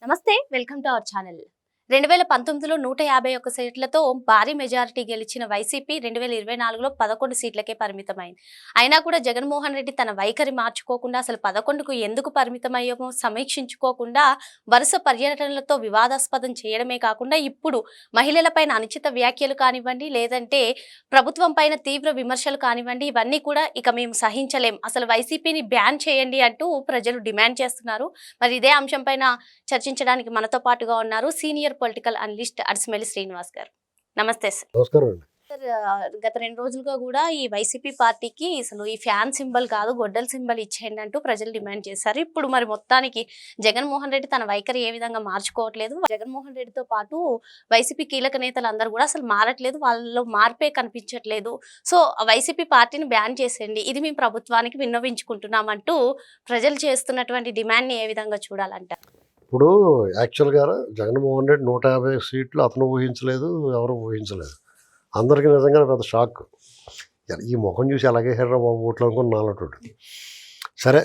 నమస్తే, welcome to our channel. 2019లో 151 సీట్లతో భారీ మెజారిటీ గెలిచిన వైసీపీ 2024లో 11 సీట్లకే పరిమితమైంది. అయినా కూడా జగన్మోహన్ రెడ్డి తన వైఖరి మార్చుకోకుండా అసలు 11కు ఎందుకు పరిమితమయ్యామో సమీక్షించుకోకుండా వరుస పర్యటనలతో వివాదాస్పదం చేయడమే కాకుండా ఇప్పుడు మహిళలపైన అనుచిత వ్యాఖ్యలు కానివ్వండి, లేదంటే ప్రభుత్వం పైన తీవ్ర విమర్శలు కానివ్వండి, ఇవన్నీ కూడా ఇక మేము సహించలేం, అసలు వైసీపీని బ్యాన్ చేయండి అంటూ ప్రజలు డిమాండ్ చేస్తున్నారు. మరి ఇదే అంశం పైన చర్చించడానికి మనతో పాటుగా ఉన్నారు సీనియర్ పొలిటికల్ అనలిస్ట్ అడిసిమెల్లి శ్రీనివాస్ గారు. నమస్తే సార్. నమస్కారం అండి. గత 2 రోజులుగా కూడా ఈ వైసీపీ పార్టీకి అసలు ఈ ఫ్యాన్ సింబల్ కాదు గొడ్డల సింబల్ ఇచ్చేయండి అంటూ ప్రజలు డిమాండ్ చేశారు. ఇప్పుడు మరి మొత్తానికి జగన్మోహన్ రెడ్డి తన వైఖరి ఏ విధంగా మార్చుకోవట్లేదు, జగన్మోహన్ రెడ్డితో పాటు వైసీపీ కీలక నేతలు అందరూ కూడా అసలు మారట్లేదు, వాళ్ళలో మార్పే కనిపించట్లేదు. సో వైసీపీ పార్టీని బ్యాన్ చేసేయండి, ఇది మేము ప్రభుత్వానికి విన్నవించుకుంటున్నామంటూ ప్రజలు చేస్తున్నటువంటి డిమాండ్ని ఏ విధంగా చూడాలంటారు? ఇప్పుడు యాక్చువల్గా జగన్మోహన్ రెడ్డి 150 సీట్లు అతను ఊహించలేదు, ఎవరు ఊహించలేదు. అందరికీ నిజంగా పెద్ద షాక్. ఈ ముఖం చూసి అలాగే హెర్ర బాబు ఓట్లు అనుకుని నాలటోడు. సరే,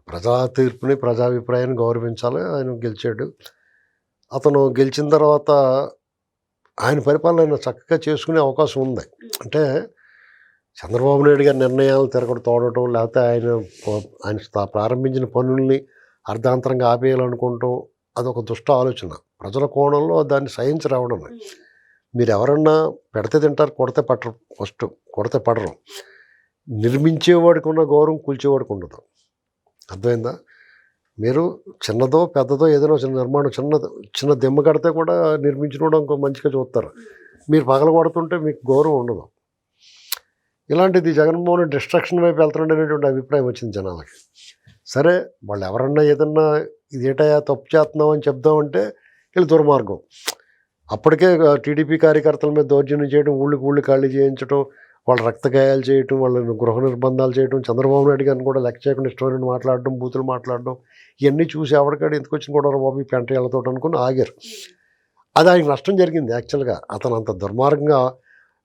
ప్రజా తీర్పుని ప్రజాభిప్రాయాన్ని గౌరవించాలి. ఆయన గెలిచాడు. అతను గెలిచిన తర్వాత ఆయన పరిపాలన చక్కగా చేసుకునే అవకాశం ఉంది. అంటే చంద్రబాబు నాయుడు గారి నిర్ణయాలు తిరగడు తోడటం, లేకపోతే ఆయన ప్రారంభించిన పనుల్ని అర్ధాంతరంగా ఆపేయాలనుకుంటాం, అదొక దుష్ట ఆలోచన. ప్రజల కోణంలో దాన్ని సహించరావడం. మీరు ఎవరన్నా పెడితే తింటారు, కొడితే పట్టరు. ఫస్ట్ కొడితే పడరు. నిర్మించేవాడికి ఉన్న గౌరవం కూల్చేవాడికి ఉండదు. అర్థమైందా? మీరు చిన్నదో పెద్దదో ఏదైనా చిన్న నిర్మాణం చిన్న దిమ్మ కడితే కూడా నిర్మించిన ఇంకో మంచిగా చూస్తారు. మీరు పగల కొడుతుంటే మీకు గౌరవం ఉండదు. ఇలాంటిది జగన్మోహన్ డిస్ట్రక్షన్ వైపు వెళ్తున్నాడు అనేటువంటి అభిప్రాయం వచ్చింది జనాలకి. సరే, వాళ్ళు ఎవరన్నా ఏదన్నా ఇదేటయా తప్పు చేస్తున్నాం అని చెప్దామంటే వీళ్ళు దుర్మార్గం. అప్పటికే టీడీపీ కార్యకర్తల మీద దౌర్జన్యం చేయడం, ఊళ్ళు ఖాళీ చేయించడం, వాళ్ళ రక్తగాయాలు చేయటం, వాళ్ళని గృహ నిర్బంధాలు చేయడం, చంద్రబాబు నాయుడు గారిని కూడా లెక్క చేయకుండా ఇష్టమైన మాట్లాడడం, బూతులు మాట్లాడడం, ఇవన్నీ చూసి ఎవరికాడు ఎందుకు వచ్చిన కూడా బాబు ఈ పెంట వెళ్తాడు అనుకుని ఆగారు. అది ఆయనకు నష్టం జరిగింది. యాక్చువల్గా అతను అంత దుర్మార్గంగా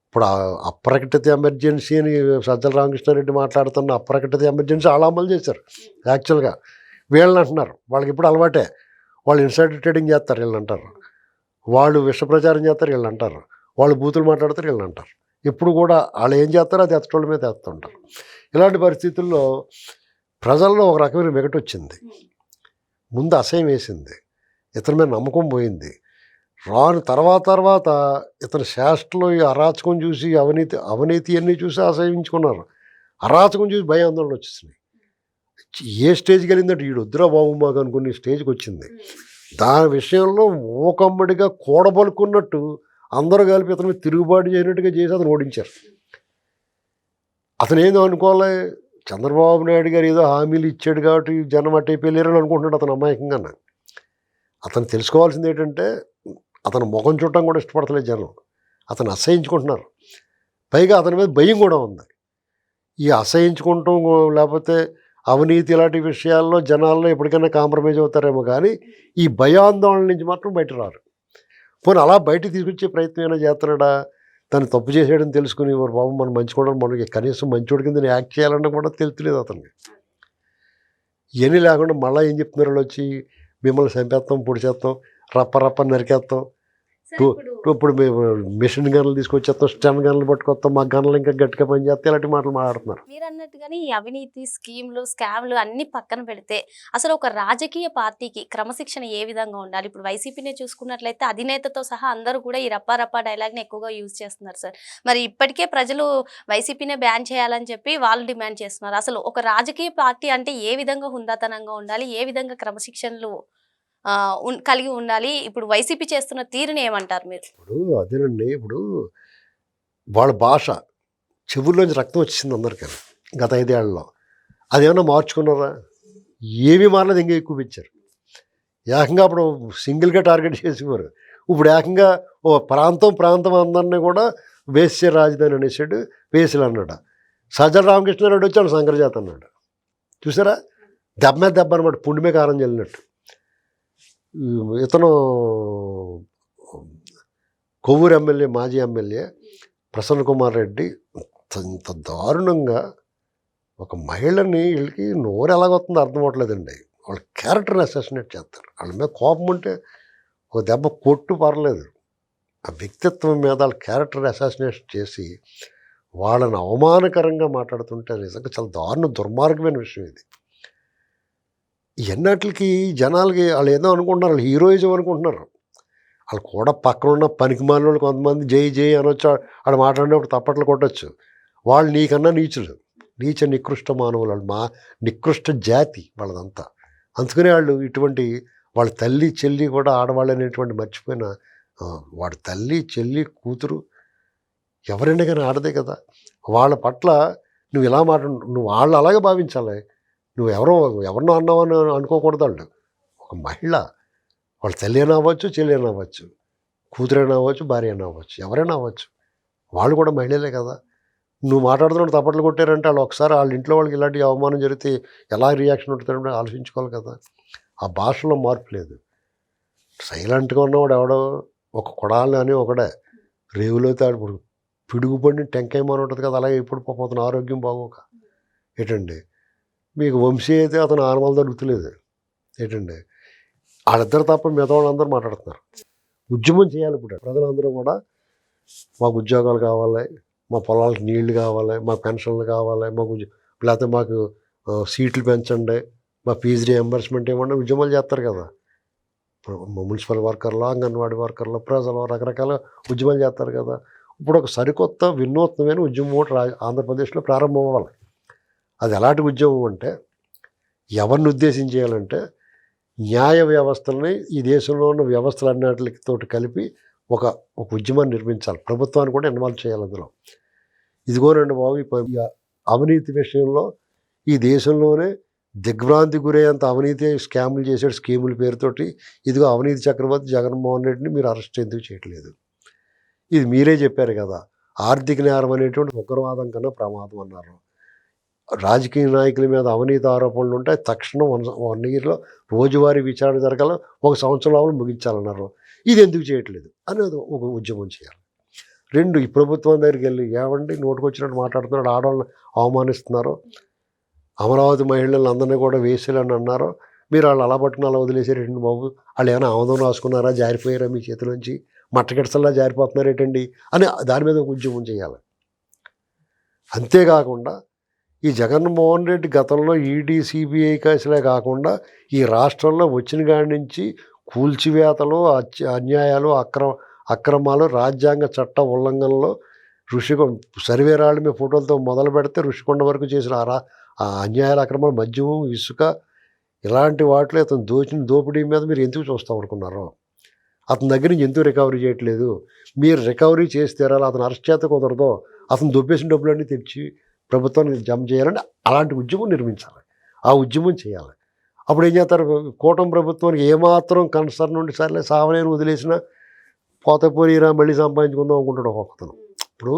ఇప్పుడు అప్రకటిత ఎమర్జెన్సీ అని సజ్జల రామకృష్ణారెడ్డి మాట్లాడుతున్న అప్రకటిత ఎమర్జెన్సీ అలా అమలు చేశారు. యాక్చువల్గా వీళ్ళని అంటున్నారు, వాళ్ళకి ఇప్పుడు అలవాటే. వాళ్ళు ఇన్సైడర్ ట్రేడింగ్ చేస్తారు, వీళ్ళని అంటారు. వాళ్ళు విష ప్రచారం చేస్తారు, వీళ్ళని అంటారు. వాళ్ళు బూతులు మాట్లాడతారు, వీళ్ళని అంటారు. ఇప్పుడు కూడా వాళ్ళు ఏం చేస్తారో అది ఎత్తటోళ్ళ మీద ఎత్తుంటారు. ఇలాంటి పరిస్థితుల్లో ప్రజల్లో ఒక రకమైన వెగటు వచ్చింది. ముందు అసహ్యం వేసింది, ఇతని మీద నమ్మకం పోయింది. రాను తర్వాత ఇతని శాస్త్రలో ఈ అరాచకం చూసి అవినీతి అన్నీ చూసి అసహించుకున్నారు. అరాచకం చూసి భయాందోళన వచ్చేసినాయి. ఏ స్టేజ్కి వెళ్ళిందంటే వీడు వద్దురా బాబు మాకు అనుకునే స్టేజ్కి వచ్చింది. దాని విషయంలో మూకమ్మడిగా కూడబలుకున్నట్టు అందరూ కలిపి ఇతని మీద తిరుగుబాటు చేయనట్టుగా చేసి అతను ఓడించారు. అతను ఏదో అనుకోలే, చంద్రబాబు నాయుడు గారు ఏదో హామీలు ఇచ్చాడు కాబట్టి జనం అట్టయిపోయారని అనుకుంటున్నాడు అతను అమాయకంగా. అతను తెలుసుకోవాల్సింది ఏంటంటే అతను ముఖం చూడటం కూడా ఇష్టపడతలేదు జనం. అతను అసహించుకుంటున్నారు. పైగా అతని మీద భయం కూడా ఉంది. ఈ అసహించుకుంటాం లేకపోతే అవినీతి ఇలాంటి విషయాల్లో జనాల్లో ఎప్పటికైనా కాంప్రమైజ్ అవుతారేమో, కానీ ఈ భయాందోళన నుంచి మాత్రం బయట రారు. పోనీ అలా బయటకు తీసుకొచ్చే ప్రయత్నం ఏమైనా చేస్తున్నాడా? తను తప్పు చేసేయడం తెలుసుకుని వారు బాబు మనం మంచికోవడం, మనకి కనీసం మంచోడి కింద యాక్ట్ చేయాలన్నా కూడా తెలుతులేదు అతనికి. ఇవన్నీ లేకుండా మళ్ళీ ఏం చెప్తున్నారు వాళ్ళు వచ్చి, మిమ్మల్ని చంపేస్తాం, పొడి చేస్తాం, రప్ప నరికేస్తాం, ఇప్పుడు మేము మిషన్ గన్లు తీసుకొచ్చేస్తాం, స్టెన్ గన్లు పట్టుకొస్తాం, మా గన్లు ఇంకా గట్టిగా పనిచేస్తాం, ఇలాంటి మాటలు మాట్లాడుతున్నారు. మీరు అన్నట్టుగానే ఈ అవినీతి స్కీమ్లు స్కామ్లు అన్ని పక్కన పెడితే అసలు ఒక రాజకీయ పార్టీకి క్రమశిక్షణ ఏ విధంగా ఉండాలి? ఇప్పుడు వైసీపీనే చూసుకున్నట్లయితే అధినేతతో సహా అందరూ కూడా ఈ రప్పా డైలాగ్ని ఎక్కువగా యూజ్ చేస్తున్నారు సార్. మరి ఇప్పటికే ప్రజలు వైసీపీనే బ్యాన్ చేయాలని చెప్పి వాళ్ళు డిమాండ్ చేస్తున్నారు. అసలు ఒక రాజకీయ పార్టీ అంటే ఏ విధంగా హుందాతనంగా ఉండాలి, ఏ విధంగా క్రమశిక్షణలు కలిగి ఉండాలి? ఇప్పుడు వైసీపీ చేస్తున్న తీరుని ఏమంటారు మీరు? ఇప్పుడు అదేనండి, ఇప్పుడు వాళ్ళ భాష చెవుల్లోంచి రక్తం వచ్చేసింది అందరికీ గత 5 ఏళ్లలో. అదేమన్నా మార్చుకున్నారా? ఏమీ మారలేదు, ఇంకా ఎక్కువ పెంచారు. ఏకంగా అప్పుడు సింగిల్గా టార్గెట్ చేసేవారు. ఇప్పుడు ఏకంగా ఓ ప్రాంతం అందరినీ కూడా వేసే రాజధాని అనేసాడు, వేసులు అన్నాడు. సజ్జల రామకృష్ణారెడ్డి వచ్చి వాళ్ళు శంకరజాత అన్నాడు. చూసారా? దెబ్బ అనమాట, పుండిమే కారం చల్లినట్టు. ఇతను కొవ్వూరు ఎమ్మెల్యే, మాజీ ఎమ్మెల్యే ప్రసన్న కుమార్ రెడ్డి ఇంత దారుణంగా ఒక మహిళని వీళ్ళకి నోరు ఎలాగొస్తుందో అర్థం అవ్వట్లేదండి. వాళ్ళ క్యారెక్టర్ని అసాసినేట్ చేస్తారు. వాళ్ళ మీద కోపం ఉంటే ఒక దెబ్బ కొట్టు పర్లేదు, ఆ వ్యక్తిత్వం మీద వాళ్ళ క్యారెక్టర్ అసాసినేషన్ చేసి వాళ్ళని అవమానకరంగా మాట్లాడుతుంటే నిజంగా చాలా దుర్మార్గమైన విషయం ఇది. ఎన్నట్లకి జనాలకి వాళ్ళు ఏదో అనుకుంటున్నారు, వాళ్ళు హీరోయిజం అనుకుంటున్నారు. వాళ్ళు కూడా పక్కన ఉన్న పనికిమాలిన వాళ్ళు కొంతమంది జై జై అనొచ్చు, ఆడ మాట్లాడినప్పుడు తప్పట్లు కొట్టచ్చు. వాళ్ళు నీకన్నా నీచులు, నికృష్ట మానవులు, వాళ్ళు నికృష్ట జాతి వాళ్ళదంతా. అందుకనే వాళ్ళు ఇటువంటి వాళ్ళ తల్లి చెల్లి కూడా ఆడవాళ్ళు అనేటువంటి మర్చిపోయిన వాడి తల్లి చెల్లి కూతురు ఎవరైనా కానీ ఆడదే కదా. వాళ్ళ పట్ల నువ్వు ఇలా నువ్వు వాళ్ళు అలాగే భావించాలి. నువ్వు ఎవరినో అన్నావని అనుకోకూడదు. వాళ్ళు ఒక మహిళ, వాళ్ళ తల్లి అయినా అవ్వచ్చు, చెల్లి అయినా అవ్వచ్చు, కూతురైనా అవ్వచ్చు, భార్య అయినా అవ్వచ్చు, ఎవరైనా అవ్వచ్చు, వాళ్ళు కూడా మహిళలే కదా. నువ్వు మాట్లాడుతున్నట్టు తప్పట్లు కొట్టారంటే వాళ్ళు ఒకసారి వాళ్ళ ఇంట్లో వాళ్ళకి ఇలాంటి అవమానం జరిగితే ఎలా రియాక్షన్ ఉంటుందంటే ఆలోచించుకోవాలి కదా. ఆ భాషలో మార్పు లేదు. సైలెంట్గా ఉన్నవాడు ఎవడో ఒక కొడాలి అని ఒకడే రేవులో తాడు పిడుగుపడిన టెంకాయమని ఉంటుంది కదా, అలాగే ఇప్పుడు పోతున్న ఆరోగ్యం బాగోక ఏంటండి. మీకు వంశీ అయితే అతను ఆనవాళ్ళు దొరుకుతలేదు ఏంటండి. వాళ్ళిద్దరు తప్ప మిగతా వాళ్ళందరూ మాట్లాడుతున్నారు. ఉద్యమం చేయాలి ఇప్పుడు ప్రజలందరూ కూడా. మాకు ఉద్యోగాలు కావాలి, మా పొలాలకు నీళ్లు కావాలి, మా పెన్షన్లు కావాలి, లేకపోతే మాకు సీట్లు పెంచండి, మా ఫీజు రియంబర్స్మెంట్ ఇవ్వండి, ఉద్యమాలు చేస్తారు కదా. ఇప్పుడు మున్సిపల్ వర్కర్లు, అంగన్వాడీ వర్కర్లు, ప్రజలు రకరకాల ఉద్యమాలు చేస్తారు కదా. ఇప్పుడు ఒక సరికొత్త వినూత్నమైన ఉద్యమం ఆంధ్రప్రదేశ్లో ప్రారంభం అవ్వాలి. అది ఎలాంటి ఉద్యమం అంటే ఎవరిని ఉద్దేశించి చేయాలంటే న్యాయ వ్యవస్థలని ఈ దేశంలో ఉన్న వ్యవస్థలన్నిటితో కలిపి ఒక ఉద్యమాన్ని నిర్మించాలి. ప్రభుత్వాన్ని కూడా ఇన్వాల్వ్ చేయాలి అందులో. ఇదిగోనండి బాబు, ఈ అవినీతి విషయంలో ఈ దేశంలోనే దిగ్భ్రాంతి గురయ్యేంత అవినీతి స్కాములు చేసాడు స్కీముల పేరుతోటి. ఇదిగో అవినీతి చక్రవర్తి జగన్మోహన్ రెడ్డిని మీరు అరెస్ట్ ఎందుకు చేయట్లేదు? ఇది మీరే చెప్పారు కదా, ఆర్థిక నేరం అనేటువంటి ఉగ్రవాదం కన్నా ప్రమాదం అన్నారు. రాజకీయ నాయకుల మీద అవినీతి ఆరోపణలు ఉంటే తక్షణం 1 ఇయర్లో రోజువారీ విచారణ జరగాల, 1 సంవత్సరం లోపల ముగించాలన్నారు. ఇది ఎందుకు చేయట్లేదు అనేది ఒక ఉద్యమం చేయాలి. 2, ఈ ప్రభుత్వం దగ్గరికి వెళ్ళి ఏమండి నోటుకొచ్చినట్టు మాట్లాడుతున్నాడు, ఆడవాళ్ళని అవమానిస్తున్నారు, అమరావతి మహిళలను అందరినీ కూడా వేసేయాలని అన్నారు, మీరు వాళ్ళు అలా పట్టుకుని అలా వదిలేసారేటండి బాబు, వాళ్ళు ఏమైనా ఆమోదం రాసుకున్నారా, జారిపోయారా మీ చేతిలోంచి, మట్టకెడసల్లా జారిపోతున్నారేటండి అని దాని మీద ఒక ఉద్యమం చేయాలి. అంతేకాకుండా ఈ జగన్మోహన్ రెడ్డి గతంలో ఈడీ సిబిఐ కేసులే కాకుండా ఈ రాష్ట్రంలో వచ్చిన కాడి నుంచి కూల్చివేతలు, అన్యాయాలు, అక్రమాలు, రాజ్యాంగ చట్ట ఉల్లంఘనలో సర్వేరాళ్ళ మీద ఫోటోలతో మొదలు పెడితే ఋషికొండ వరకు చేసిన ఆ అన్యాయాల, అక్రమాలు, మద్యము, ఇసుక, ఇలాంటి వాటిలో అతను దోపిడీ మీద మీరు ఎందుకు చూస్తాం అనుకున్నారో, అతని దగ్గర నుంచి ఎందుకు రికవరీ చేయట్లేదు? మీరు రికవరీ చేసి తీరాలి, అతను అరెస్ట్ చేత కుదరదో, అతను దొబ్బేసిన డబ్బులన్నీ తెచ్చి ప్రభుత్వానికి జమ చేయాలని అలాంటి ఉద్యమం నిర్మించాలి, ఆ ఉద్యమం చేయాలి. అప్పుడు ఏం చేస్తారు, కూటమి ప్రభుత్వానికి ఏమాత్రం కన్సర్న్ ఉండి సర్లే సావనేని వదిలేసినా పోతే పోయిరా మళ్ళీ సంపాదించుకుందాం అనుకుంటాడు ఒక్కొక్కతను. ఇప్పుడు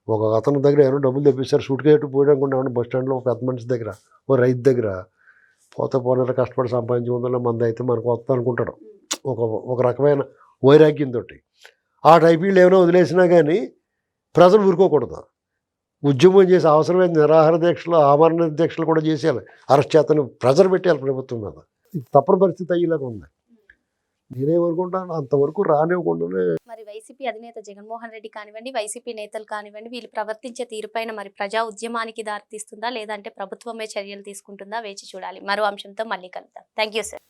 ఒక అతని దగ్గర ఏమైనా డబ్బులు తెప్పిస్తారు, సూట్ కేటు పోయడానికి బస్ స్టాండ్లో ఒక పెద్ద మనిషి దగ్గర, ఓ రైతు దగ్గర పోతే పోయిన కష్టపడి సంపాదించుకుందాం మంది అయితే మనకు వస్తా అనుకుంటాడు ఒక రకమైన వైరాగ్యంతో. ఆ టైప్ వీళ్ళు ఏమైనా వదిలేసినా కానీ ప్రజలు ఊరుకోకూడదు, ఉద్యమం చేసి అవసరమైన నిరాహార దీక్షలు, ఆమరణ దీక్షలు కూడా చేసేయాలి, అరెస్ట్ చేతను ప్రెజర్ పెట్టేయాలి ప్రభుత్వం మీద. ఇది తప్పని పరిస్థితి అయ్యేలాగా ఉంది. నేనేమనుకుంటాను అంతవరకు రానివ్వకుండానే. మరి వైసీపీ అధినేత జగన్మోహన్ రెడ్డి కానివ్వండి, వైసీపీ నేతలు కానివ్వండి, వీళ్ళు ప్రవర్తించే తీరుపైన మరి ప్రజా ఉద్యమానికి దారితీస్తుందా లేదంటే ప్రభుత్వమే చర్యలు తీసుకుంటుందా వేచి చూడాలి. మరో అంశంతో మళ్ళీ కలుద్దాం. Thank you sir.